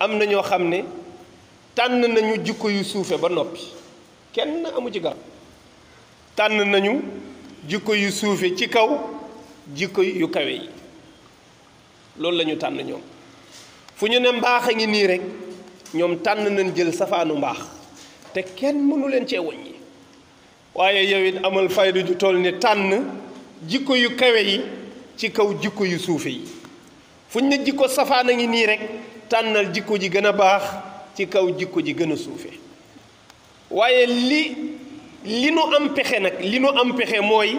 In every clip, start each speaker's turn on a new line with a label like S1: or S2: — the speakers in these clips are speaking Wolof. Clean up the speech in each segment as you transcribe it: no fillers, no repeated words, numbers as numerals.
S1: am na ñoo xam ne tànn nañu jikko yu suufe ba noppi kenn amu ci garab tànn nañu jikko yu suufe ci kaw jikko yu kawe yi loolu la ñu tànn ñoom fu ñu ne mbaax a ngi nii rek ñoom tànn nañ jël safaanu mbaax te kenn mënu leen cee wàññi waaye yow it amal fayda ju toll ne tànn jikko yu kawe yi ci kaw jikko yu suufe yi fu ñu ne jikko safaan a ngi nii rek tànnal jikko ji gën a baax ci kaw jikko ji gën a suufe waaye li nu am pexe nag li nu am pexe mooy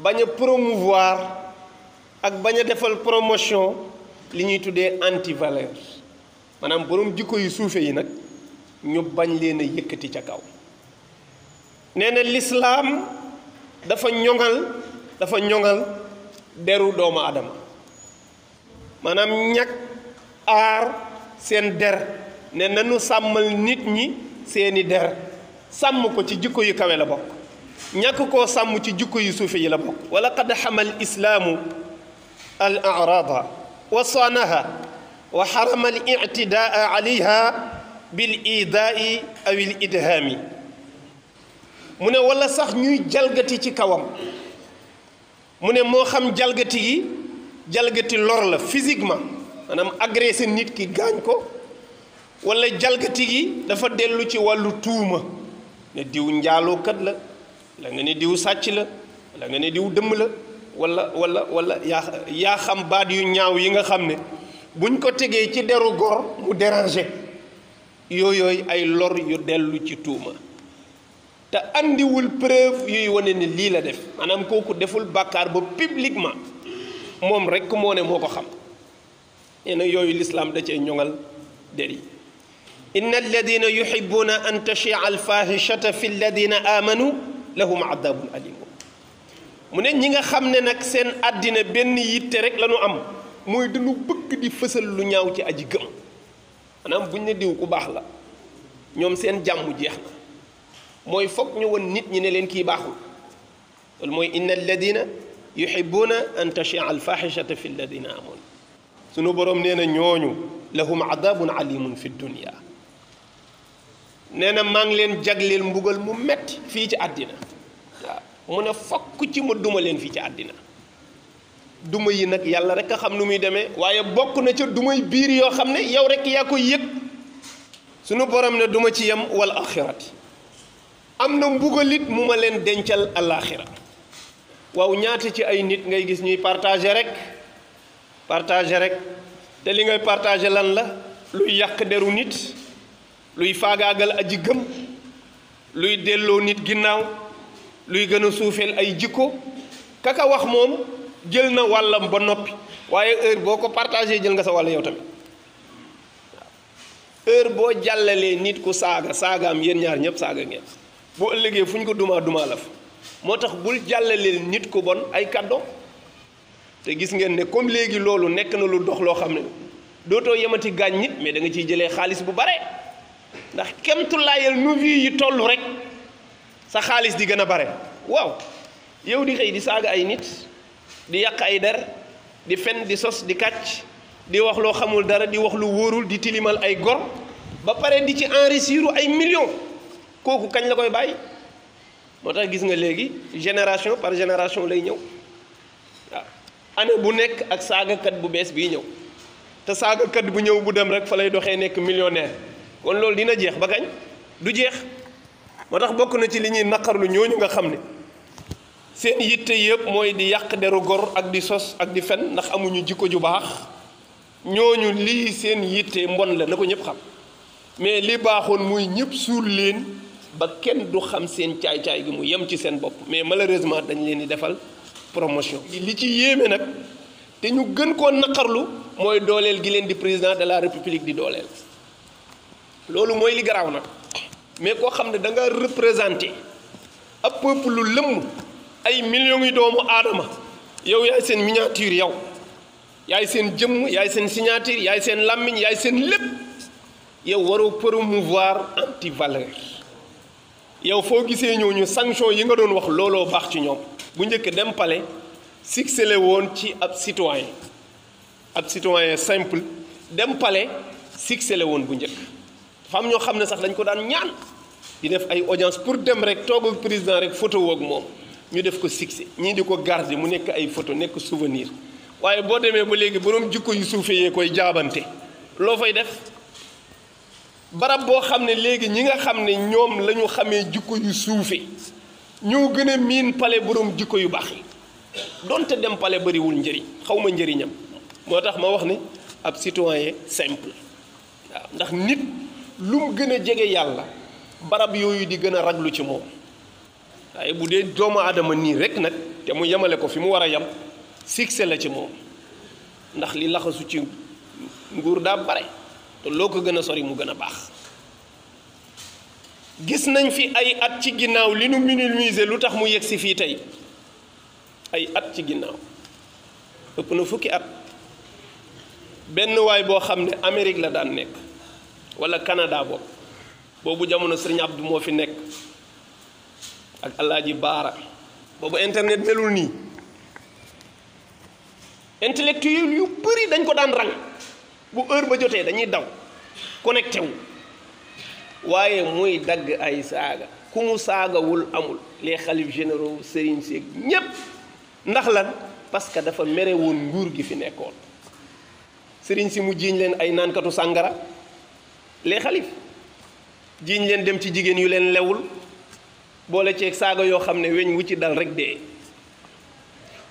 S1: bañ a promouvoir ak bañ a defal promotion li ñuy tuddee anti valeur maanaam borom jikko yu suufe yi nag ñu bañ leen a yëkkati ca kaw nee na lislaam dafa ñoŋal deru doomu aadama maanaam ñag aar seen der ne nanu sàmmal nit ñi seeni der sàmm ko ci jikko yu kawe la bokk ñàkk koo sàmm ci jikko yu suufe yi la bokk wala qad xamal islaamu al arada wa saanaha wa xarama al ictidaa alayha bil idaai aw il idhaami mu ne wala sax ñuy jalgati ci kawam mu ne moo xam jalgati lor la physiquement maanaam agressé nit ki gaañ ko wala jalgati gi dafa dellu ci wàllu tuuma ne diw njaalookat la nga ne diw sàcc la nga ne diw dëmm la wala yaa xam baat yu ñaaw yi nga xam ne buñ ko tegee ci deru gor mu déranger yooyu ay lor yu dellu ci tuuma te andiwul preuve yuy wane ne lii la def maanaam kooku deful bàkkaar ba publiquement moom rekk moo ne moo ko xam nee na yooyu lislaam da cee ñoŋal der yi inna alladina yuhibbuna an tachia alfahishata fi alladina amanu lahum adabun alimun mu ne ñi nga xam ne nag seen àddina benn yitte rek la ñu am mooy dañu bëgg di fësal lu ñaaw ci aji gëm maanaam buñ ne diw ku baax la ñoom seen jàmm jeex na mooy foog ñu won nit ñi ne leen kii baaxul loolu mooy inna alladina yuhibbuna an tachia alfahishata fi alladina amanu sunu boroom nee na ñooñu lahum adabun alimun fi dunia nee na maa ngi leen jagleel mbugal mu metti fii ci àddina waaw mu ne fokk ci ma duma leen fii ci àddina duma yi nag yàlla rek a xam nu muy demee waaye bokk na ca dumay biir yoo xam ne yow rek yaa koy yëg sunu borom ne duma ci yem wal axirati am na mbugalit mu ma leen dencal alaxira waaw ñaata ci ay nit ngay gis ñuy partager rek te li ngay partager lan la luy yàq deru nit luy faagaagal aji gëm luy delloo nit ginnaaw luy gën a suufeel ay jikko kaka wax moom jël na wàllam ba noppi waaye heure boo ko partagé jël nga sa wàll yow tamit heure boo jàllalee nit ku saagaam yéen ñaar ñëpp saaga ngeen boo ëllëgee fu ñu ko dumaa la fa moo tax bul jàllaleel nit ku bon ay kàddoom te gis ngeen ne comme léegi loolu nekk na lu dox loo xam ne dootoo yemati gaañ nit mais da nga ciy jëlee xaalis bu bare ndax kemtulaayal nu vie yi toll rek sa xaalis di gën a bare waaw yow di xëy di saaga ay nit di yàq ay der di fen di sos di kàcc di wax loo xamul dara di wax lu wóorul di tilimal ay gor ba pare di ci enrichir ay millions kooku kañ la koy bàyyi moo tax gis nga léegi génération par génération lay ñëw waaw année bu nekk ak saagakat bu bees bii ñëw te saagakat bu ñëw bu dem rek fa lay doxee nekk millionnaire kon loolu dina jeex ba kañ du jeex moo tax bokk na ci li ñuy naqarlu ñooñu nga xam ne seen yitte yëpp mooy di yàq deru gor ak di sos ak di fen ndax amuñu jikko ju baax ñooñu lii seen yitte mbon la na ko ñëpp xam mais li baaxoon muy ñëpp suul leen ba kenn du xam seen caay-caay gi mu yem ci seen bopp mais malheureusement dañ leen di defal promotion li ci yéeme nag te ñu gën koo naqarlu mooy dooleel gi leen di président de la république di dooleel loolu mooy li garaaw nag mais koo xam ne da nga représenté ab peuple lu lëmm ay millions yi doomu aadama yow yaay seen miniature yow yaay seen jëmm yaay seen signature yaay seen làmmiñ yaay seen lépp yow waroo promouvoir anti valeur yow foo gisee ñooñu sanction yi nga doon wax looloo baax ci ñoom bu njëkk dem palais succélé woon ci ab citoyen simple dem palais succès la woon bu njëkk. dafa am ñoo xam ne sax dañ ko daan ñaan di def ay audience pour dem rek toog ak président rek photo woog moom ñu def ko succès ñii di ko garder mu nekk ay photo nekk souvenir. waaye boo demee ba léegi borom jikko yu suufe yee koy jaabante loo fay def barab boo xam ne léegi ñi nga xam ne ñoom la ñu xamee jikko yu suufe ñoo gën a miin pale borom jikko yu baax yi donte dem pale bariwul njëriñ xaw ma njëriñam moo tax ma wax ne ab citoyen simple waaw ndax nit lu mu gën a jege yàlla barab yooyu di gën a raglu ci moom waaye bu dee doomu aadama nii rek nag te mu yemale ko fi mu war a yem succès la ci moom ndax li laxasu ci nguur daa bare te loo ko gën a sori mu gën a baax gis nañ fi ay at ci ginnaaw li nu minimiser lu tax mu yegg si fii tey ay at ci ginnaaw ëpp na fukki at benn waay boo xam ne Amérique la daan nekk wala Canada boobu jamono Sëriñ Abdou moo fi nekk ak Alaaji Baara boobu internet melul nii intellectuel yu bëri dañ ko daan rang bu heure ba jotee dañuy daw connecté wu waaye muy dagg ay saaga ku mu saagawul amul les xalif généraux sëriñ si ñépp ndax lan parce que dafa mere woon nguur gi fi nekkoon sëriñ si mu jiiñ leen ay naankatu sàngara les xalif jiiñ leen dem ci jigéen yu leen lewul boole ceeg saaga yoo xam ne weñ wu ci dal rek dee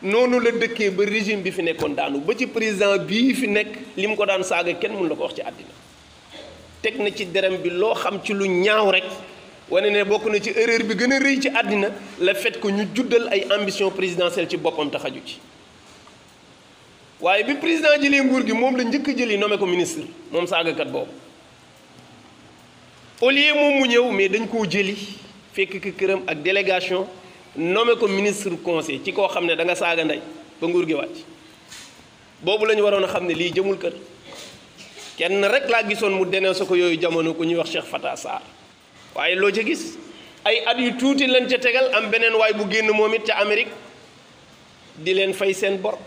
S1: noonu la dëkkee ba régime bi fi nekkoon daanu ba ci président bii fi nekk li mu ko daan saaga kenn mun la ko wax ci àddina teg na ci derem bi loo xam ci lu ñaaw rek wane ne bokk na ci erreur bi gën a rëy ci àddina le fait que ñu juddal ay ambition présidentielle ci boppam taxaju ci waaye bi président jëlee nguur gi moom la njëkk jëli nommé ko ministre moom saagakat boobu au lieu moom mu ñëw mais dañ koo jëli fekk ki këram ak délégation nommé ko ministre conseil ci koo xam ne da nga saaga ndey ba nguur gi wàcc boobu la ñu waroon a xam ne lii jëmul kër kenn rek laa gisoon mu dénoncé ko yooyu jamono ku ñuy wax Cheikh Fata Sarr waaye loo ca gis ay at yu tuuti lañ ca tegal am beneen waay bu génn moom it ca Amérique di leen fay seen bor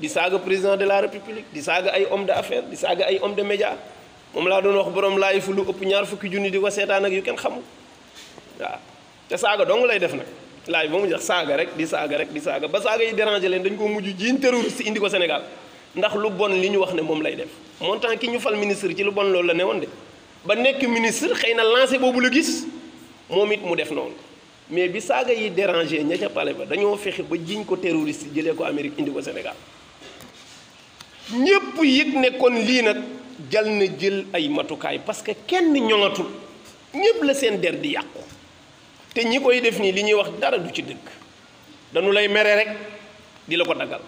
S1: di saaga président de la république di saaga ay homme d'affaires di saaga ay homme de média moom laa doon wax borom laay fu lu ëpp ñaar fukki junni di ko seetaan ak yu kenn xamul waaw te saaga dong lay def nag laay ba mu jox saaga rek di saaga rek di saaga ba saaga yi déranger leen dañ ko mujj jiiñ terroriste indi ko Sénégal ndax lu bon li ñu wax ne moom lay def montant ki ñu fal ministre ci lu bon loolu la ne woon de ba nekk ministre xëy na lancé boobu la gis moom it mu def noonu mais bi saaga yi déranger ña ca pale ba dañoo fexe ba jiiñ ko terroriste jëlee ko Amérique indi ko Sénégal ñépp yëg ne kon lii nag jal na jël ay matukaay parce que kenn ñoŋatul ñépp la seen der di yàqu te ñi koy def nii li ñuy wax dara du ci dëgg dañu lay mere rek di la ko daggal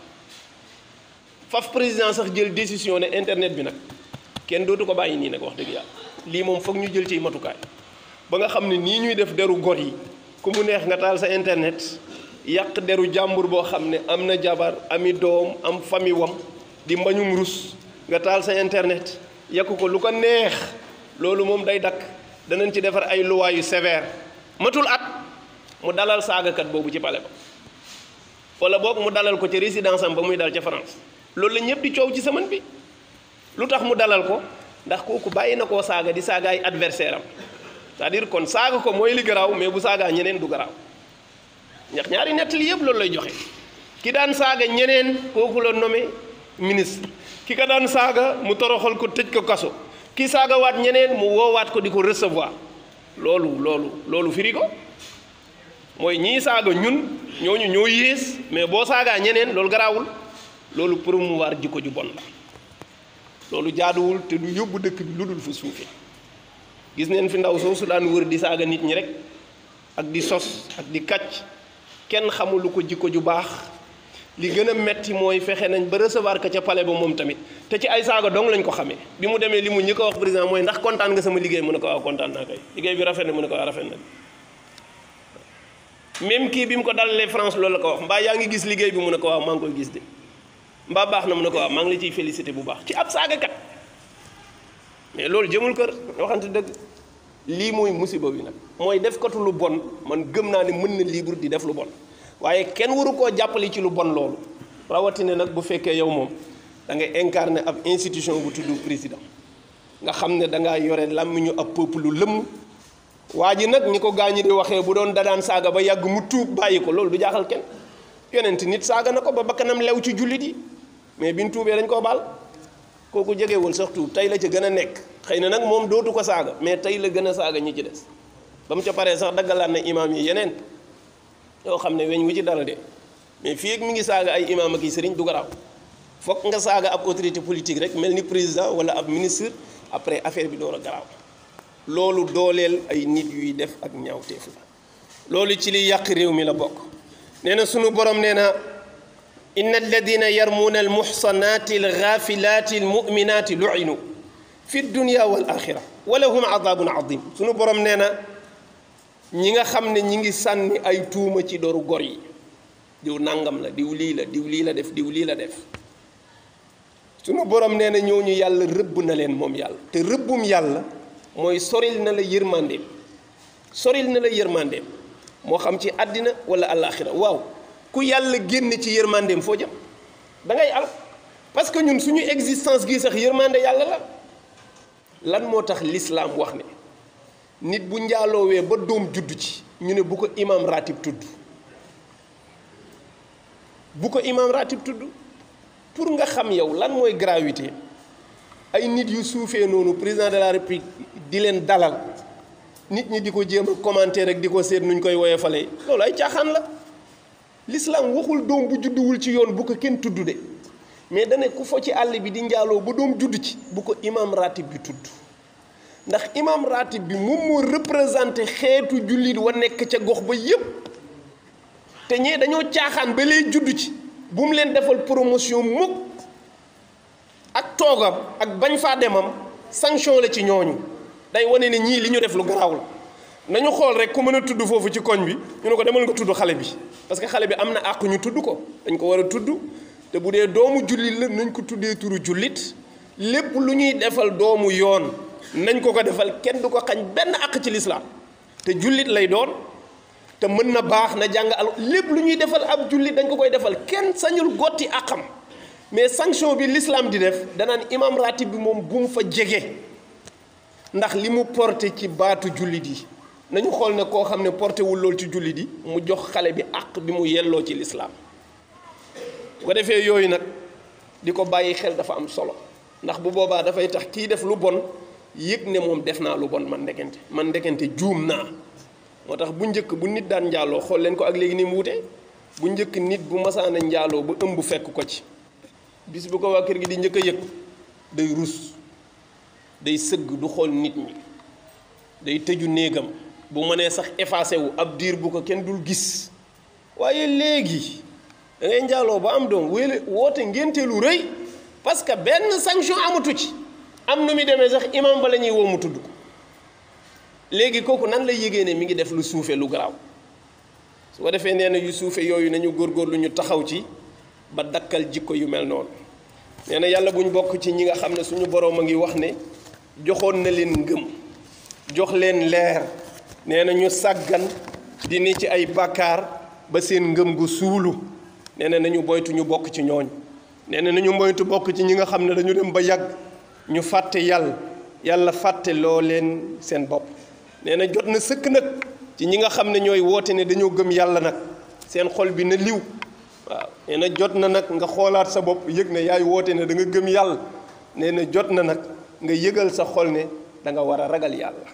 S1: faf président sax jël décision ne internet bi nag kenn dootu ko bàyyi nii nag wax dëgg yàlla lii moom foog ñu jël ciy matukaay ba nga xam ne nii ñuy def deru gor yi ku mu neex nga taal sa internet yàq deru jàmbur boo xam ne am na jabar ami doom am famille wam di mbañum rus nga taal sa internet yàq ko lu ko neex loolu moom day dakk danañ ci defar ay loi yu sévère matul at mu dalal saagakat boobu ci palais ba wala boog mu dalal ko ci résidence am ba muy dal ca France loolu la ñëpp di coow ci semaine bi lu tax mu dalal ko ndax kooku bàyyi na koo saaga di saaga ay adversaire am c'est-à-dire kon saaga ko mooy li garaaw mais bu saagaa ñeneen du garaaw ndax ñaari nettali yëpp loolu lay joxe ki daan saaga ñeneen kooku la nommé ministre ki ka daan saaga mu toroxal ko tëj ko kaso ki saaga waat ñeneen mu woowaat ko di ko recevoir loolu firi ko mooy ñii saaga ñun ñooñu ñoo yées mais boo saagaa ñeneen loolu garaawul loolu promouvoir jikko ju bon la loolu jaaduwul te du yóbbu dëkk bi lu dul fa suufe gis neen fi ndaw soosu daan wër di saaga nit ñi rek ak di sos ak di kàcc kenn xamul lu ko jikko ju baax li gën a metti mooy fexe nañ ba recevoir ka ca palais ba moom tamit te ci ay saaga dong lañ ko xamee bi mu demee li mu ñi ko wax président mooy ndax kontaan nga sama liggéey mu ne ko waaw kontaan naa kay liggéey bi rafet na mu ne ko waaw rafet na même kii bi mu ko dalalee France loolu la ko wax mbaa yaa ngi gis liggéey bi mu ne ko waaw maa ngi koy gis de mbaa baax na mu ne ko waaw maa ngi la ciy félicité bu baax ci ab saagakat mais loolu jëmul kër waxante dëgg lii mooy musiba bi nag mooy def katu lu bon man gëm naa ne mën na libre di def lu bon waaye kenn waru koo jàppale ci lu bon loolu rawatina nag bu fekkee yow moom da ngay incarner ab institution bu tudd président nga xam ne dangaa yore làmmiñu ab peuple lu lëmm. waa ji nag ñi ko gaañi di waxee bu doon dadaan saaga ba yàgg mu tuub bàyyi ko loolu du jaaxal kenn. yonent nit saaga na ko ba bakkanam lew ci jullit yi mais bi ñu tuubee dañ koo baal kooku jegewul sax tuub tey la ca gën a nekk xëy na nag moom dootu ko saaga mais tey la gën a saaga ñi ci des ba mu ca paree sax daggalaat na imaam yi yeneen yoo xam ne weñ wu ci dara de mais fii ak mi ngi saaga ay imaam ak i sëriñ du garaaw fokk nga saaga ab autorité politique rek mel ni président wala ab ministre après affaire bi door a garaaw loolu dooleel ay nit yuy def ak ñaawteef la loolu ci li yàq réew mi la bokk. nee na sunu borom nee na inna alladina yarmuuna almuxsanaati alxaafilaati almuminaati lu'inu fi dunya wal axira wa lahum adabun adim sunu borom nee na ñi nga xam ne ñi ngi sànni ay tuuma ci dooru gor yi diw nangam la diw lii la diw lii la def diw lii la def sunu borom nee na ñooñu yàlla rëbb na leen moom yàlla te rëbbum yàlla mooy soril na la yërmandeem soril na la yërmandeem moo xam ci àddina wala àllaaxira waaw ku yàlla génn ci yërmandeem foo jëm da ngay al parce que ñun suñu existence gi sax yërmande yàlla la lan moo tax lislaam wax ne nit bu njaaloowee ba doom juddu ci ñu ne bu ko imam ratib tudd bu ko imam ratib tudd pour nga xam yow lan mooy gravité ay nit yu suufee noonu président de la république di leen dalal nit ñi di ko jéem a commenter rek di ko seet nuñ koy woyofale loolu ay caaxaan la l'islam waxul doom bu judduwul ci yoon bu ko kenn tudd de mais dane ku fo ci àll bi di njaaloo ba doom judd ci bu ko imam ratib bi tudd ndax imam ratib bi moom moo représenté xeetu jullit wa nekk ca gox ba yépp te ñee dañoo caaxaan ba lay judd ci bu mu leen defal promotion mukk ak toogam ak bañ faa demam sanction la ci ñooñu day wane ne ñii li ñu def lu garaaw la nañu xool rek ku mën a tudd foofu ci koñ bi ñu ne ko demal nga tudd xale bi parce que xale bi am na àq ñu tudd ko dañ ko war a tudd te bu dee doomu jullit la nañ ko tuddee turu jullit lépp lu ñuy defal doomu yoon nañ ko ko defal kenn du ko xañ benn àq ci lislaam te jullit lay doon te mën na baax na jàng al lépp lu ñuy defal ab jullit dañ ko koy defal kenn sañul gotti àqam mais sanction bi l'islam di def danaan imam ratib bi moom bu mu fa jege ndax li mu porté ci baatu jullit yi nañu xool ne koo xam ne porté wul lool ci jullit yi mu jox xale bi àq bi mu yelloo ci lislaam bu ko defee yooyu nag di ko bàyyi xel dafa am solo ndax bu boobaa dafay tax kii def lu bon yëg ne moom def naa lu bon man ndekente juum naa moo tax bu njëkk bu nit daan njaaloo xool leen ko ak léegi ni mu wute bu njëkk nit bu masaana njaaloo ba ëmb fekk ko ci bis bu ko waa kër gi di njëkk a yëg day rus day sëgg du xool nit ñi day tëju néegam bu mënee sax effacé wu ab diir bu ko kenn dul gis waaye léegi da ngay njaaloo ba am doom wéele woote ngénteelu rëy parce que benn sanction amatu ci am nu muy demee sax imam ba la ñuy woo mu tudd ko léegi kooku nan lay yëgee ne mi ngi def lu suufe lu garaaw su ko defee nee na yu suufe yooyu nañu góorgóorlu ñu taxaw ci ba dakkal jikko yu mel noonu nee na yàlla buñ bokk ci ñi nga xam ne suñu boroom a ngi wax ne joxoon na leen ngëm jox leen leer nee na ñu sàggan di ne ci ay bàkkaar ba seen ngëm gu suulu nee na nañu boytu ñu bokk ci ñooñ nee na nañu moytu bokk ci ñi nga xam ne dañu dem ba yàgg ñu fàtte yàlla fàtte loo leen seen bopp nee na jot na sëkk nag ci ñi nga xam ne ñooy woote ne dañoo gëm yàlla nag seen xol bi na liw waaw nee na jot na nag nga xoolaat sa bopp yëg ne yaay woote ne da nga gëm yàlla nee na jot na nag nga yëgal sa xol ne da nga war a ragal yàlla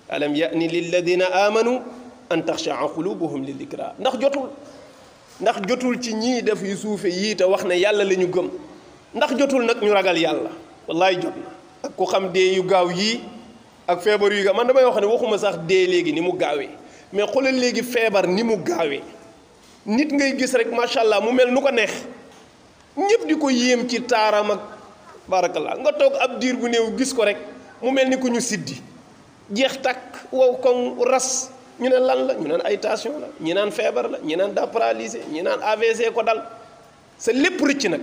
S1: alam ya'ni lilladina amanu an taxshaa qulubuhum li dikra ndax jotul ci ñii def yu suufe yii te wax ne yàlla la ñu gëm ndax jotul nag ñu ragal yàlla wallaay jot na ak ku xam dee yu gaaw yii ak feebar yu gaaw man damay wax ne waxuma sax dee léegi ni mu gaawee mais xoolal léegi feebar ni mu gaawee nit ngay gis rek macha allah mu mel nu ko neex ñëpp di ko yéem ci taaram ak barakallah nga toog ab diir bu néew gis ko rek mu mel ni ku ñu siddi jeex takk wow koŋ ras ñu ne lan la ñu naan ay tension la ñi naan feebar la ñi naan daa paralysé ñi naan AVC ko dal sa lépp rëcc nag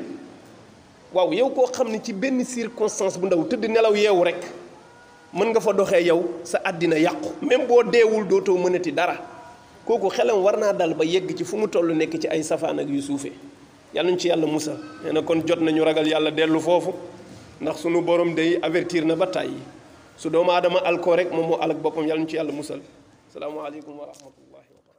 S1: waaw yow koo xam ne ci benn circonstance bu ndaw tëdd nelaw yeewu rek mën nga fa doxee yow sa àddina yàqu même boo deewul dootoo mënati dara kooku xelam war naa dal ba yegg ci fu mu toll nekk ci ay safaan ak yu suufee yàlla ñu ci yàlla musal nee na kon jot nañu ragal yàlla dellu foofu ndax sunu borom day avertir na ba tàyyi su doomu aadama alkoo rek moom moo alak boppam yàlla ñu ci yàlla musal salaamu aleykum wa rahmatullahi wa barakatuh